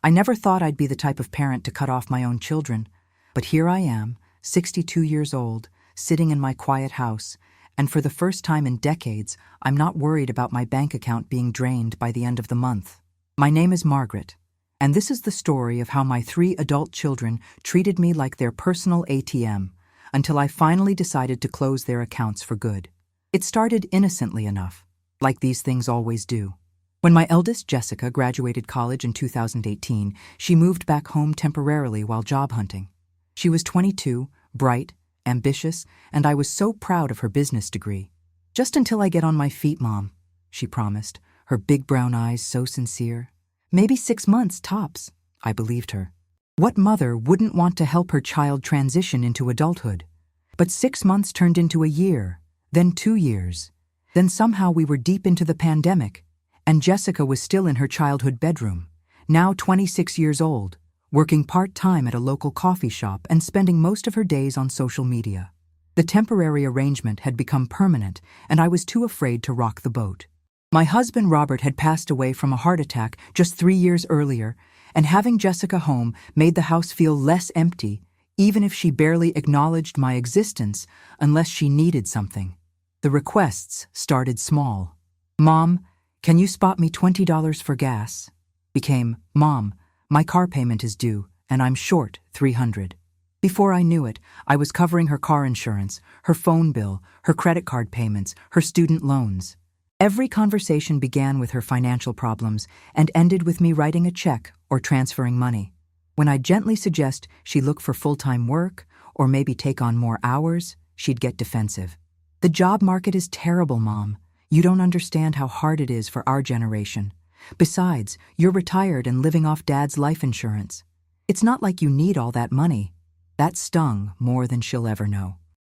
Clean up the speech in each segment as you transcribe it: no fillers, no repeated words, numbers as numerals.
I never thought I'd be the type of parent to cut off my own children, but here I am, 62 years old, sitting in my quiet house, and for the first time in decades, I'm not worried about my bank account being drained by the end of the month. My name is Margaret, and this is the story of how my 3 adult children treated me like their personal ATM until I finally decided to close their accounts for good. It started innocently enough, like these things always do. When my eldest, Jessica, graduated college in 2018, she moved back home temporarily while job hunting. She was 22, bright, ambitious, and I was so proud of her business degree. "Just until I get on my feet, Mom," she promised, her big brown eyes so sincere. "Maybe 6 months, tops." I believed her. What mother wouldn't want to help her child transition into adulthood? But 6 months turned into a year, then 2 years. Then somehow we were deep into the pandemic, and Jessica was still in her childhood bedroom, now 26 years old, working part-time at a local coffee shop and spending most of her days on social media. The temporary arrangement had become permanent, and I was too afraid to rock the boat. My husband Robert had passed away from a heart attack just 3 years earlier, and having Jessica home made the house feel less empty, even if she barely acknowledged my existence unless she needed something. The requests started small. "Mom, can you spot me $20 for gas?" Became, "Mom, my car payment is due, and I'm short $300. Before I knew it, I was covering her car insurance, her phone bill, her credit card payments, her student loans. Every conversation began with her financial problems and ended with me writing a check or transferring money. When I gently suggest she look for full-time work or maybe take on more hours, she'd get defensive. "The job market is terrible, Mom. You don't understand how hard it is for our generation. Besides, you're retired and living off Dad's life insurance. It's not like you need all that money." That stung more than she'll ever know.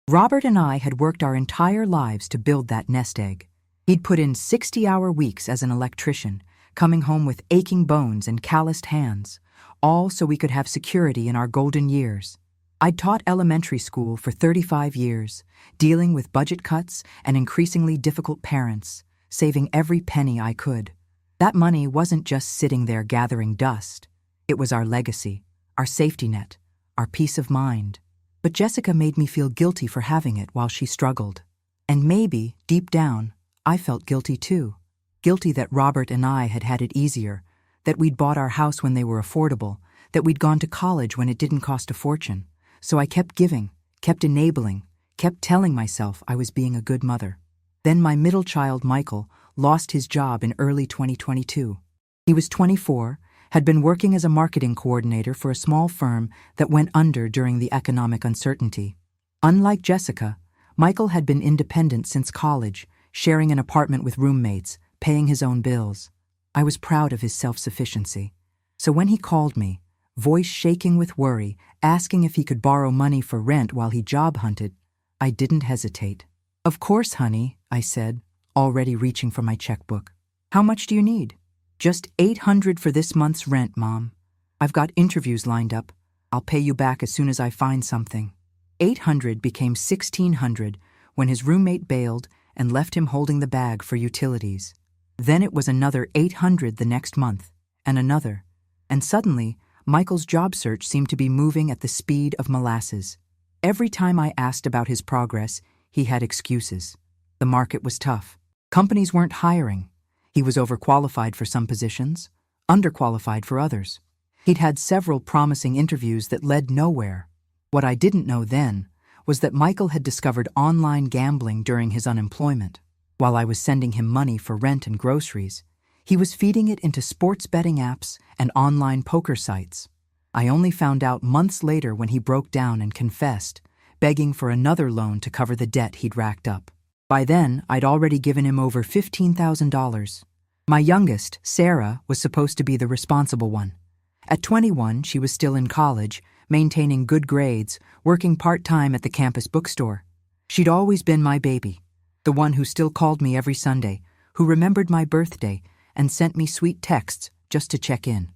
Robert and I had worked our entire lives to build that nest egg. He'd put in 60-hour weeks as an electrician, coming home with aching bones and calloused hands, all so we could have security in our golden years. I'd taught elementary school for 35 years, dealing with budget cuts and increasingly difficult parents, saving every penny I could. That money wasn't just sitting there gathering dust. It was our legacy, our safety net, our peace of mind. But Jessica made me feel guilty for having it while she struggled. And maybe, deep down, I felt guilty too. Guilty that Robert and I had had it easier, that we'd bought our house when they were affordable, that we'd gone to college when it didn't cost a fortune. So I kept giving, kept enabling, kept telling myself I was being a good mother. Then my middle child, Michael, lost his job in early 2022. He was 24, had been working as a marketing coordinator for a small firm that went under during the economic uncertainty. Unlike Jessica, Michael had been independent since college, sharing an apartment with roommates, paying his own bills. I was proud of his self-sufficiency. So when he called me, voice shaking with worry, asking if he could borrow money for rent while he job hunted, I didn't hesitate. "Of course, honey," I said, already reaching for my checkbook. "How much do you need?" "Just $800 for this month's rent, Mom. I've got interviews lined up. I'll pay you back as soon as I find something." 800 became 1,600 when his roommate bailed and left him holding the bag for utilities. Then it was another 800 the next month, and another. And suddenly, Michael's job search seemed to be moving at the speed of molasses. Every time I asked about his progress, he had excuses. The market was tough. Companies weren't hiring. He was overqualified for some positions, underqualified for others. He'd had several promising interviews that led nowhere. What I didn't know then was that Michael had discovered online gambling during his unemployment. While I was sending him money for rent and groceries, he was feeding it into sports betting apps and online poker sites. I only found out months later when he broke down and confessed, begging for another loan to cover the debt he'd racked up. By then, I'd already given him over $15,000. My youngest, Sarah, was supposed to be the responsible one. At 21, she was still in college, maintaining good grades, working part-time at the campus bookstore. She'd always been my baby, the one who still called me every Sunday, who remembered my birthday and sent me sweet texts just to check in.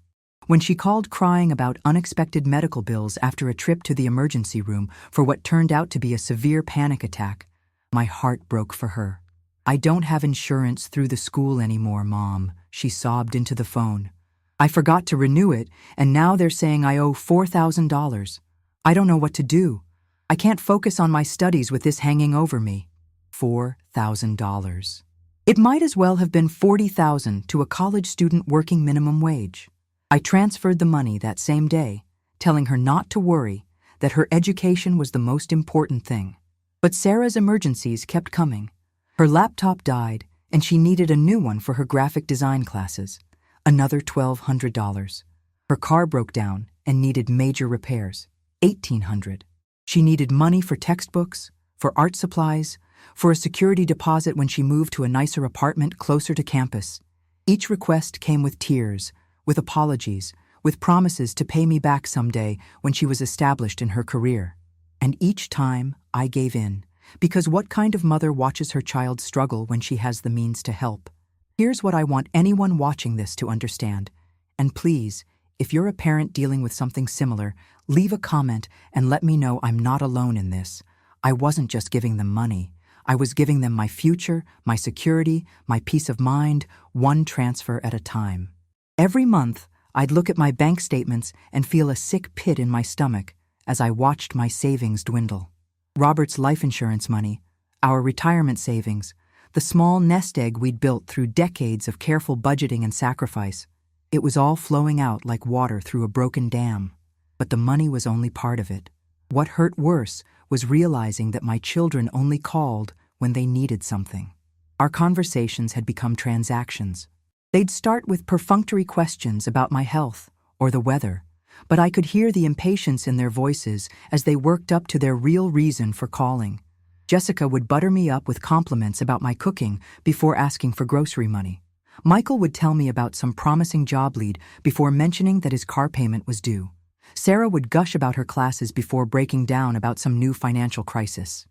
When she called crying about unexpected medical bills after a trip to the emergency room for what turned out to be a severe panic attack, my heart broke for her. "I don't have insurance through the school anymore, Mom," she sobbed into the phone. I forgot to renew it, and now they're saying I owe $4,000. I don't know what to do. I can't focus on my studies with this hanging over me. $4,000. It might as well have been $40,000 to a college student working minimum wage. I transferred the money that same day, telling her not to worry, that her education was the most important thing. But Sarah's emergencies kept coming. Her laptop died, and she needed a new one for her graphic design classes. Another $1,200. Her car broke down and needed major repairs. $1,800. She needed money for textbooks, for art supplies, for a security deposit when she moved to a nicer apartment closer to campus. Each request came with tears, with apologies, with promises to pay me back someday when she was established in her career. And each time I gave in, because what kind of mother watches her child struggle when she has the means to help? Here's what I want anyone watching this to understand. And please, if you're a parent dealing with something similar, leave a comment and let me know I'm not alone in this. I wasn't just giving them money. I was giving them my future, my security, my peace of mind, one transfer at a time. Every month, I'd look at my bank statements and feel a sick pit in my stomach as I watched my savings dwindle. Robert's life insurance money, our retirement savings, the small nest egg we'd built through decades of careful budgeting and sacrifice. It was all flowing out like water through a broken dam. But the money was only part of it. What hurt worse was realizing that my children only called when they needed something. Our conversations had become transactions. They'd start with perfunctory questions about my health or the weather, but I could hear the impatience in their voices as they worked up to their real reason for calling. Jessica would butter me up with compliments about my cooking before asking for grocery money. Michael would tell me about some promising job lead before mentioning that his car payment was due. Sarah would gush about her classes before breaking down about some new financial crisis.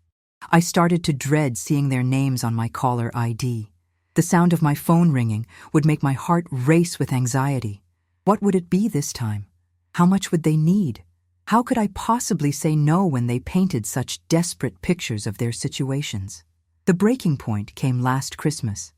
I started to dread seeing their names on my caller ID. The sound of my phone ringing would make my heart race with anxiety. What would it be this time? How much would they need? How could I possibly say no when they painted such desperate pictures of their situations? The breaking point came last Christmas.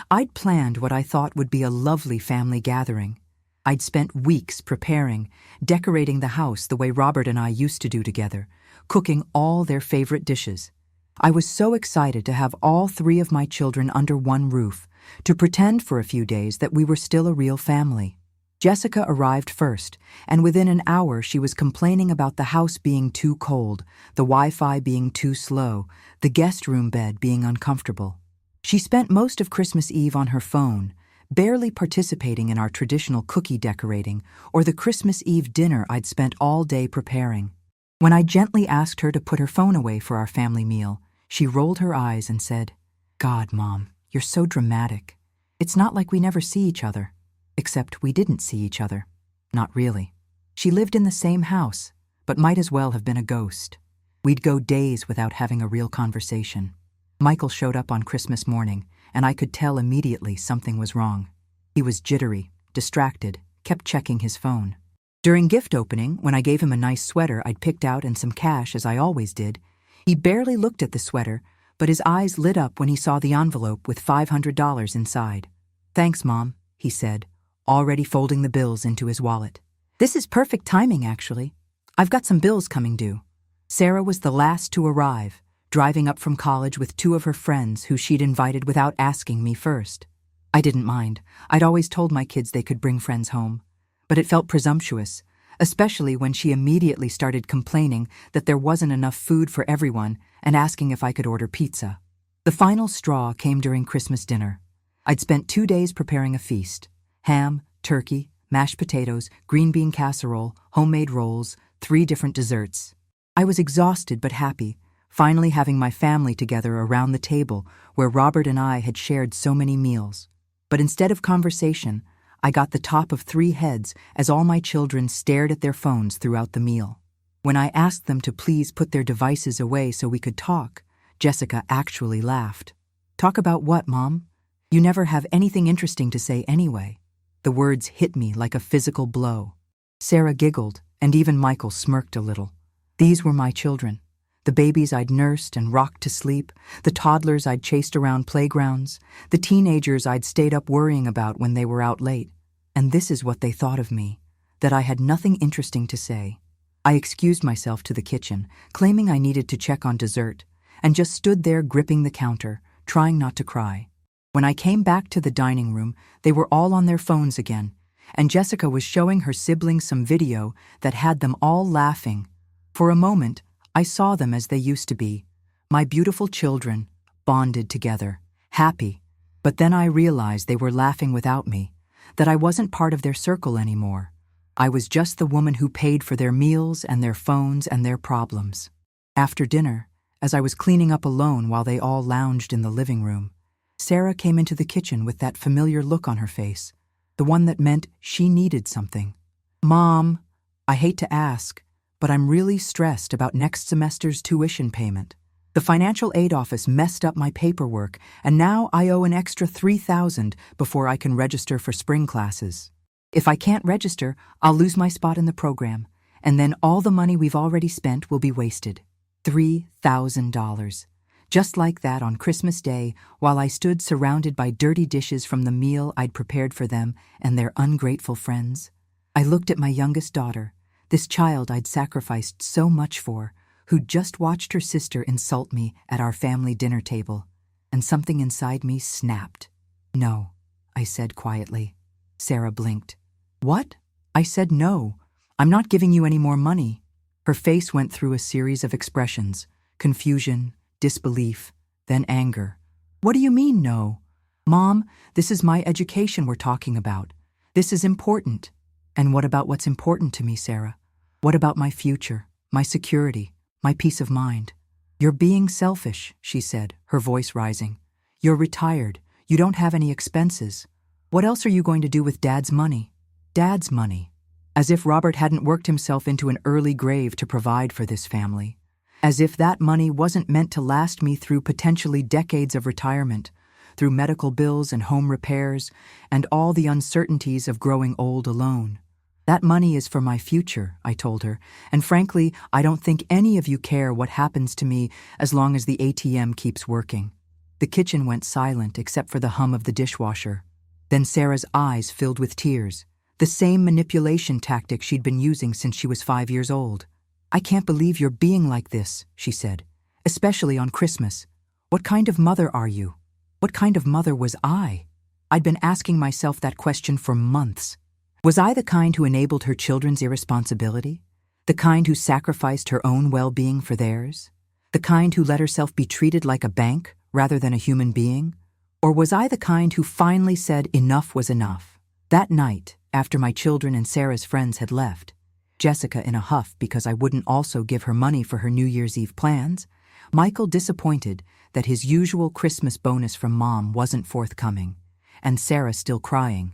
I'd planned what I thought would be a lovely family gathering. I'd spent weeks preparing, decorating the house the way Robert and I used to do together, cooking all their favorite dishes. I was so excited to have all three of my children under one roof, to pretend for a few days that we were still a real family. Jessica arrived first, and within an hour she was complaining about the house being too cold, the Wi-Fi being too slow, the guest room bed being uncomfortable. She spent most of Christmas Eve on her phone, barely participating in our traditional cookie decorating or the Christmas Eve dinner I'd spent all day preparing. When I gently asked her to put her phone away for our family meal, she rolled her eyes and said, "God, Mom, you're so dramatic. It's not like we never see each other." Except we didn't see each other. Not really. She lived in the same house, but might as well have been a ghost. We'd go days without having a real conversation. Michael showed up on Christmas morning, and I could tell immediately something was wrong. He was jittery, distracted, kept checking his phone. During gift opening, when I gave him a nice sweater I'd picked out and some cash as I always did, he barely looked at the sweater, but his eyes lit up when he saw the envelope with $500 inside. "Thanks, Mom," he said, already folding the bills into his wallet. "This is perfect timing, actually. I've got some bills coming due." Sarah was the last to arrive, driving up from college with two of her friends who she'd invited without asking me first. I didn't mind. I'd always told my kids they could bring friends home. But it felt presumptuous, especially when she immediately started complaining that there wasn't enough food for everyone and asking if I could order pizza. The final straw came during Christmas dinner. I'd spent 2 days preparing a feast. Ham, turkey, mashed potatoes, green bean casserole, homemade rolls, 3 different desserts. I was exhausted but happy, finally having my family together around the table where Robert and I had shared so many meals. But instead of conversation, I got the top of 3 heads as all my children stared at their phones throughout the meal. When I asked them to please put their devices away so we could talk, Jessica actually laughed. "Talk about what, Mom? You never have anything interesting to say anyway." The words hit me like a physical blow. Sarah giggled, and even Michael smirked a little. These were my children. The babies I'd nursed and rocked to sleep, the toddlers I'd chased around playgrounds, the teenagers I'd stayed up worrying about when they were out late. And this is what they thought of me, that I had nothing interesting to say. I excused myself to the kitchen, claiming I needed to check on dessert, and just stood there gripping the counter, trying not to cry. When I came back to the dining room, they were all on their phones again, and Jessica was showing her siblings some video that had them all laughing. For a moment, I saw them as they used to be, my beautiful children, bonded together, happy. But then I realized they were laughing without me, that I wasn't part of their circle anymore. I was just the woman who paid for their meals and their phones and their problems. After dinner, as I was cleaning up alone while they all lounged in the living room, Sarah came into the kitchen with that familiar look on her face, the one that meant she needed something. "Mom, I hate to ask, but I'm really stressed about next semester's tuition payment. The financial aid office messed up my paperwork, and now I owe an extra $3,000 before I can register for spring classes. If I can't register, I'll lose my spot in the program, and then all the money we've already spent will be wasted. $3,000. Just like that on Christmas Day, while I stood surrounded by dirty dishes from the meal I'd prepared for them and their ungrateful friends. I looked at my youngest daughter, this child I'd sacrificed so much for, who'd just watched her sister insult me at our family dinner table, and something inside me snapped. "No," I said quietly. Sarah blinked. "What?" I said. "No, I'm not giving you any more money." Her face went through a series of expressions: confusion, disbelief, then anger. "What do you mean, no? Mom, this is my education we're talking about. This is important." "And what about what's important to me, Sarah? What about my future, my security, my peace of mind?" "You're being selfish," she said, her voice rising. "You're retired. You don't have any expenses. What else are you going to do with Dad's money?" Dad's money. As if Robert hadn't worked himself into an early grave to provide for this family. As if that money wasn't meant to last me through potentially decades of retirement, through medical bills and home repairs, and all the uncertainties of growing old alone. "That money is for my future," I told her, "and frankly, I don't think any of you care what happens to me as long as the ATM keeps working." The kitchen went silent except for the hum of the dishwasher. Then Sarah's eyes filled with tears, the same manipulation tactic she'd been using since she was 5 years old. "I can't believe you're being like this," she said, "especially on Christmas. What kind of mother are you? What kind of mother was I?" I'd been asking myself that question for months. Was I the kind who enabled her children's irresponsibility? The kind who sacrificed her own well-being for theirs? The kind who let herself be treated like a bank rather than a human being? Or was I the kind who finally said enough was enough? That night, after my children and Sarah's friends had left, Jessica in a huff because I wouldn't also give her money for her New Year's Eve plans, Michael disappointed that his usual Christmas bonus from Mom wasn't forthcoming, and Sarah still crying.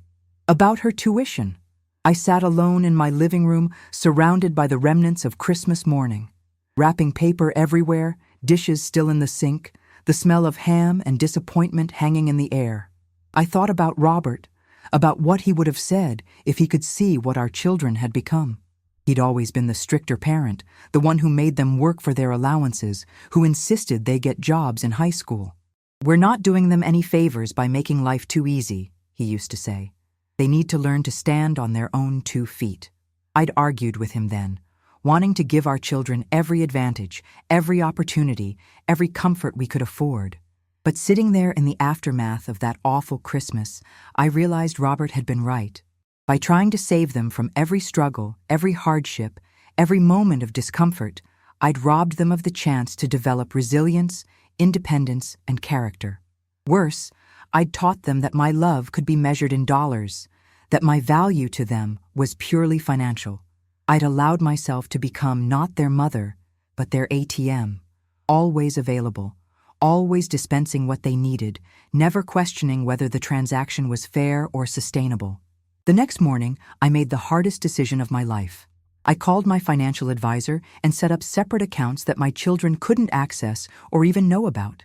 About her tuition. I sat alone in my living room, surrounded by the remnants of Christmas morning. Wrapping paper everywhere, dishes still in the sink, the smell of ham and disappointment hanging in the air. I thought about Robert, about what he would have said if he could see what our children had become. He'd always been the stricter parent, the one who made them work for their allowances, who insisted they get jobs in high school. "We're not doing them any favors by making life too easy," he used to say. "They need to learn to stand on their own 2 feet. I'd argued with him then, wanting to give our children every advantage, every opportunity, every comfort we could afford. But sitting there in the aftermath of that awful Christmas, I realized Robert had been right. By trying to save them from every struggle, every hardship, every moment of discomfort, I'd robbed them of the chance to develop resilience, independence, and character. Worse, I'd taught them that my love could be measured in dollars, that my value to them was purely financial. I'd allowed myself to become not their mother, but their ATM, always available, always dispensing what they needed, never questioning whether the transaction was fair or sustainable. The next morning, I made the hardest decision of my life. I called my financial advisor and set up separate accounts that my children couldn't access or even know about.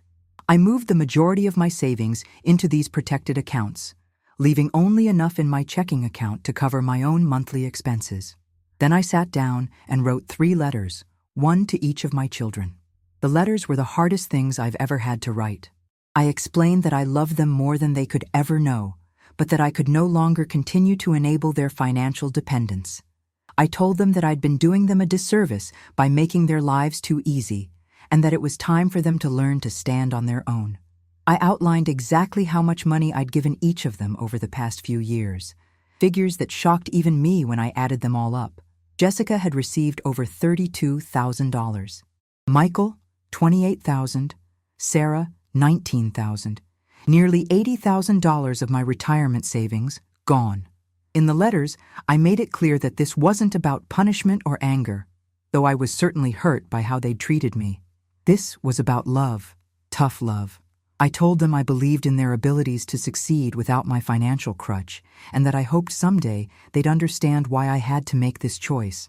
I moved the majority of my savings into these protected accounts, leaving only enough in my checking account to cover my own monthly expenses. Then I sat down and wrote 3 letters, one to each of my children. The letters were the hardest things I've ever had to write. I explained that I loved them more than they could ever know, but that I could no longer continue to enable their financial dependence. I told them that I'd been doing them a disservice by making their lives too easy, and that it was time for them to learn to stand on their own. I outlined exactly how much money I'd given each of them over the past few years, figures that shocked even me when I added them all up. Jessica had received over $32,000. Michael, $28,000. Sarah, $19,000. Nearly $80,000 of my retirement savings gone. In the letters, I made it clear that this wasn't about punishment or anger, though I was certainly hurt by how they'd treated me. This was about love, tough love. I told them I believed in their abilities to succeed without my financial crutch, and that I hoped someday they'd understand why I had to make this choice.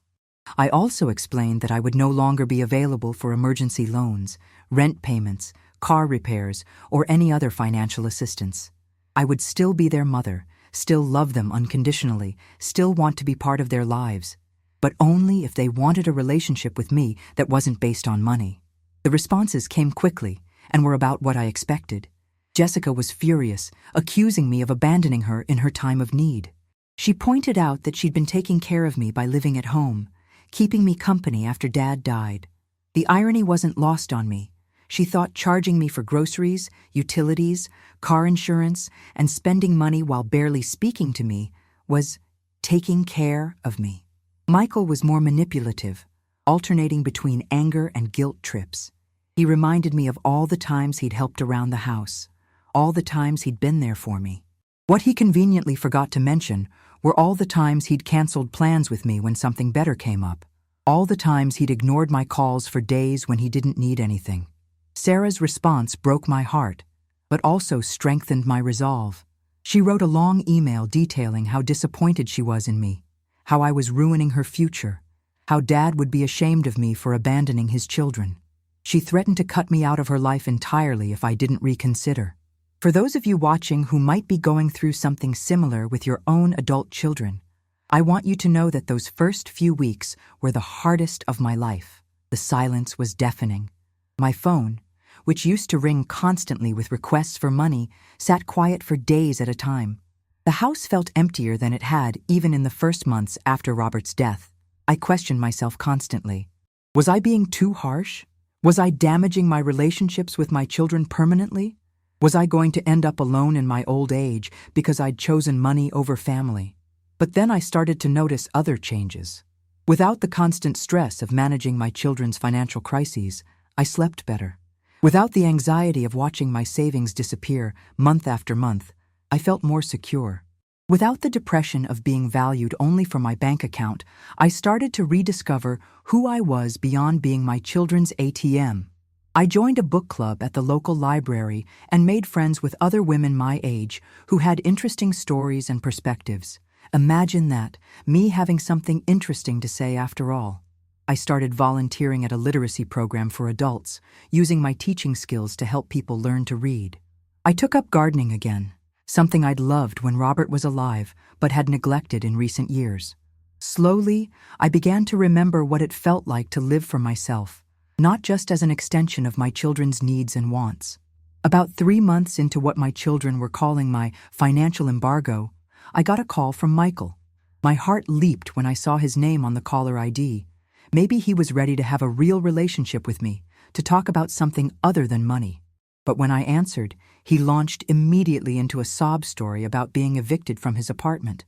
I also explained that I would no longer be available for emergency loans, rent payments, car repairs, or any other financial assistance. I would still be their mother, still love them unconditionally, still want to be part of their lives, but only if they wanted a relationship with me that wasn't based on money. The responses came quickly and were about what I expected. Jessica was furious, accusing me of abandoning her in her time of need. She pointed out that she'd been taking care of me by living at home, keeping me company after Dad died. The irony wasn't lost on me. She thought charging me for groceries, utilities, car insurance, and spending money while barely speaking to me was taking care of me. Michael was more manipulative, alternating between anger and guilt trips. He reminded me of all the times he'd helped around the house, all the times he'd been there for me. What he conveniently forgot to mention were all the times he'd canceled plans with me when something better came up, all the times he'd ignored my calls for days when he didn't need anything. Sarah's response broke my heart, but also strengthened my resolve. She wrote a long email detailing how disappointed she was in me, how I was ruining her future, how Dad would be ashamed of me for abandoning his children. She threatened to cut me out of her life entirely if I didn't reconsider. For those of you watching who might be going through something similar with your own adult children, I want you to know that those first few weeks were the hardest of my life. The silence was deafening. My phone, which used to ring constantly with requests for money, sat quiet for days at a time. The house felt emptier than it had even in the first months after Robert's death. I questioned myself constantly. Was I being too harsh? Was I damaging my relationships with my children permanently? Was I going to end up alone in my old age because I'd chosen money over family? But then I started to notice other changes. Without the constant stress of managing my children's financial crises, I slept better. Without the anxiety of watching my savings disappear month after month, I felt more secure. Without the depression of being valued only for my bank account, I started to rediscover who I was beyond being my children's ATM. I joined a book club at the local library and made friends with other women my age who had interesting stories and perspectives. Imagine that, me having something interesting to say after all. I started volunteering at a literacy program for adults, using my teaching skills to help people learn to read. I took up gardening again, something I'd loved when Robert was alive, but had neglected in recent years. Slowly, I began to remember what it felt like to live for myself, not just as an extension of my children's needs and wants. About 3 months into what my children were calling my financial embargo, I got a call from Michael. My heart leaped when I saw his name on the caller ID. Maybe he was ready to have a real relationship with me, to talk about something other than money. But when I answered, he launched immediately into a sob story about being evicted from his apartment,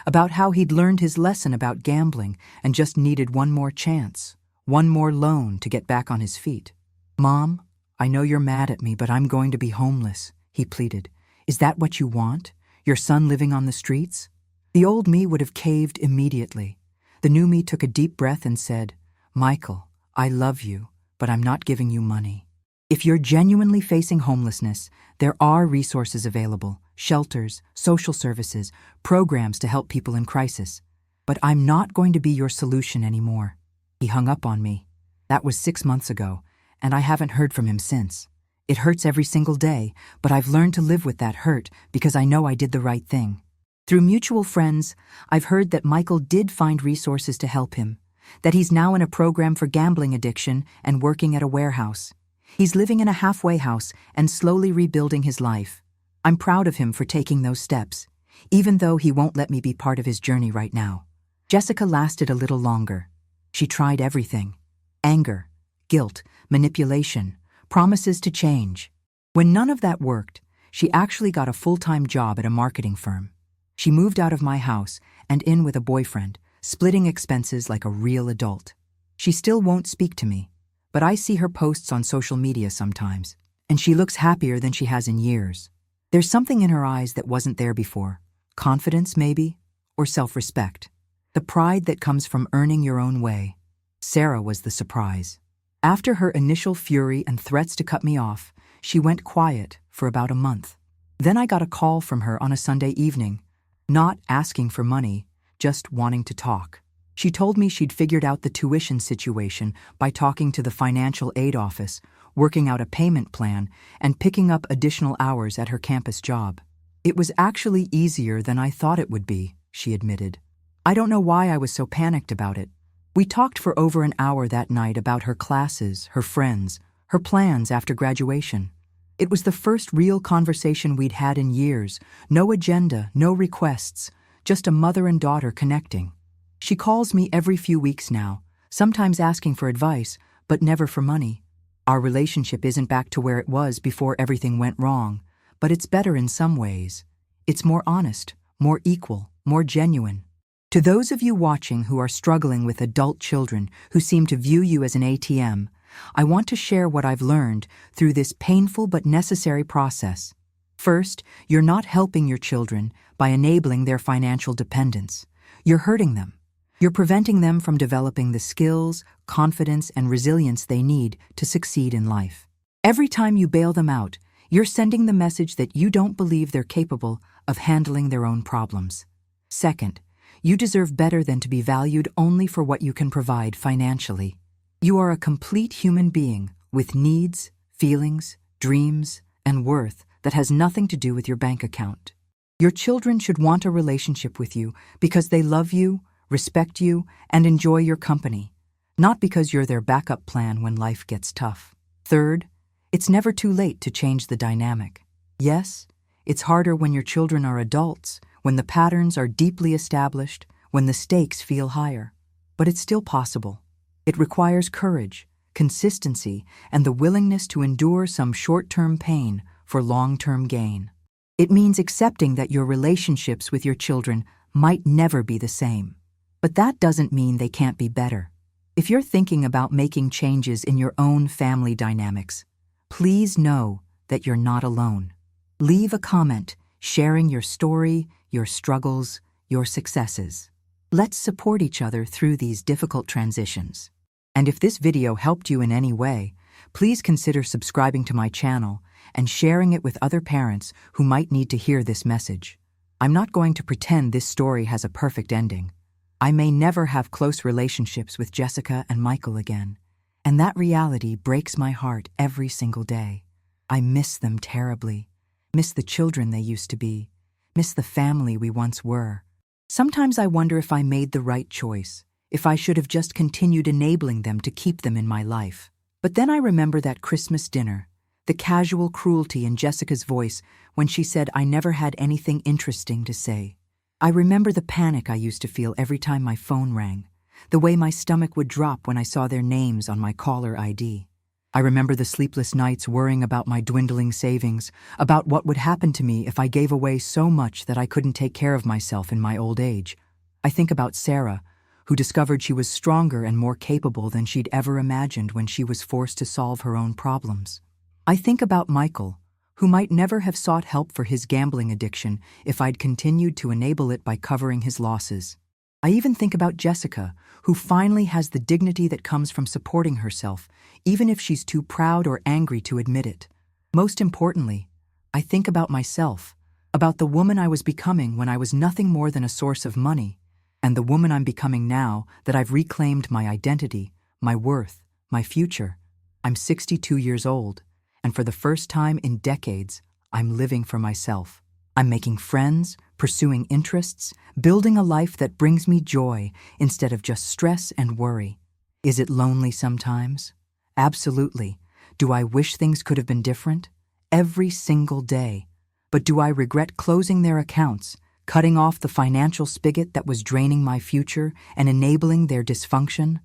about how he'd learned his lesson about gambling and just needed one more chance, one more loan to get back on his feet. "Mom, I know you're mad at me, but I'm going to be homeless," he pleaded. "Is that what you want? Your son living on the streets?" The old me would have caved immediately. The new me took a deep breath and said, "Michael, I love you, but I'm not giving you money. If you're genuinely facing homelessness, there are resources available, shelters, social services, programs to help people in crisis. But I'm not going to be your solution anymore." He hung up on me. That was 6 months ago, and I haven't heard from him since. It hurts every single day, but I've learned to live with that hurt because I know I did the right thing. Through mutual friends, I've heard that Michael did find resources to help him, that he's now in a program for gambling addiction and working at a warehouse. He's living in a halfway house and slowly rebuilding his life. I'm proud of him for taking those steps. even though he won't let me be part of his journey right now. Jessica lasted a little longer. She tried everything: anger, guilt, manipulation, promises to change. When none of that worked, she actually got a full-time job at a marketing firm. She moved out of my house and in with a boyfriend, splitting expenses like a real adult. She still won't speak to me, but I see her posts on social media sometimes, and she looks happier than she has in years. There's something in her eyes that wasn't there before. Confidence, maybe, or self-respect. The pride that comes from earning your own way. Sarah was the surprise. After her initial fury and threats to cut me off, she went quiet for about a month. Then I got a call from her on a Sunday evening, not asking for money, just wanting to talk. She told me she'd figured out the tuition situation by talking to the financial aid office, working out a payment plan, and picking up additional hours at her campus job. It was actually easier than I thought it would be, she admitted. I don't know why I was so panicked about it. We talked for over an hour that night about her classes, her friends, her plans after graduation. It was the first real conversation we'd had in years. No agenda, no requests, just a mother and daughter connecting. She calls me every few weeks now, sometimes asking for advice, but never for money. Our relationship isn't back to where it was before everything went wrong, but it's better in some ways. It's more honest, more equal, more genuine. To those of you watching who are struggling with adult children who seem to view you as an ATM, I want to share what I've learned through this painful but necessary process. First, you're not helping your children by enabling their financial dependence. You're hurting them. You're preventing them from developing the skills, confidence, and resilience they need to succeed in life. Every time you bail them out, you're sending the message that you don't believe they're capable of handling their own problems. Second, you deserve better than to be valued only for what you can provide financially. You are a complete human being with needs, feelings, dreams, and worth that has nothing to do with your bank account. Your children should want a relationship with you because they love you, respect you, and enjoy your company, not because you're their backup plan when life gets tough. Third, it's never too late to change the dynamic. Yes, it's harder when your children are adults, when the patterns are deeply established, when the stakes feel higher. But it's still possible. It requires courage, consistency, and the willingness to endure some short-term pain for long-term gain. It means accepting that your relationships with your children might never be the same. But that doesn't mean they can't be better. If you're thinking about making changes in your own family dynamics, please know that you're not alone. Leave a comment sharing your story, your struggles, your successes. Let's support each other through these difficult transitions. And if this video helped you in any way, please consider subscribing to my channel and sharing it with other parents who might need to hear this message. I'm not going to pretend this story has a perfect ending. I may never have close relationships with Jessica and Michael again, and that reality breaks my heart every single day. I miss them terribly, miss the children they used to be, miss the family we once were. Sometimes I wonder if I made the right choice, if I should have just continued enabling them to keep them in my life. But then I remember that Christmas dinner, the casual cruelty in Jessica's voice when she said I never had anything interesting to say. I remember the panic I used to feel every time my phone rang, the way my stomach would drop when I saw their names on my caller ID. I remember the sleepless nights worrying about my dwindling savings, about what would happen to me if I gave away so much that I couldn't take care of myself in my old age. I think about Sarah, who discovered she was stronger and more capable than she'd ever imagined when she was forced to solve her own problems. I think about Michael, who might never have sought help for his gambling addiction if I'd continued to enable it by covering his losses. I even think about Jessica, who finally has the dignity that comes from supporting herself, even if she's too proud or angry to admit it. Most importantly, I think about myself, about the woman I was becoming when I was nothing more than a source of money, and the woman I'm becoming now that I've reclaimed my identity, my worth, my future. I'm 62 years old, and for the first time in decades, I'm living for myself. I'm making friends, pursuing interests, building a life that brings me joy instead of just stress and worry. Is it lonely sometimes? Absolutely. Do I wish things could have been different? Every single day. But do I regret closing their accounts, cutting off the financial spigot that was draining my future and enabling their dysfunction?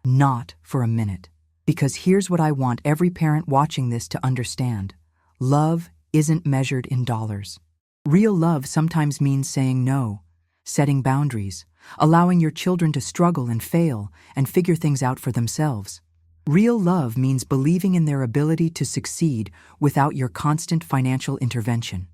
Not for a minute. Because here's what I want every parent watching this to understand. Love isn't measured in dollars. Real love sometimes means saying no, setting boundaries, allowing your children to struggle and fail and figure things out for themselves. Real love means believing in their ability to succeed without your constant financial intervention.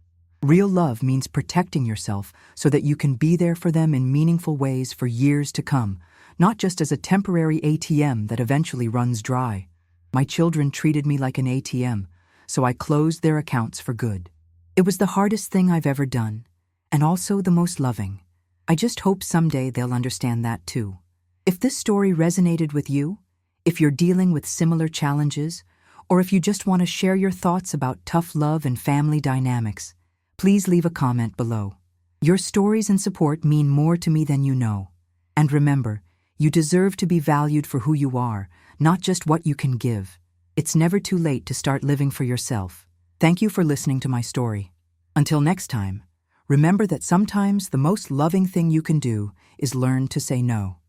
Real love means protecting yourself so that you can be there for them in meaningful ways for years to come, not just as a temporary ATM that eventually runs dry. My children treated me like an ATM, so I closed their accounts for good. It was the hardest thing I've ever done, and also the most loving. I just hope someday they'll understand that too. If this story resonated with you, if you're dealing with similar challenges, or if you just want to share your thoughts about tough love and family dynamics, please leave a comment below. Your stories and support mean more to me than you know. And remember, you deserve to be valued for who you are, not just what you can give. It's never too late to start living for yourself. Thank you for listening to my story. Until next time, remember that sometimes the most loving thing you can do is learn to say no.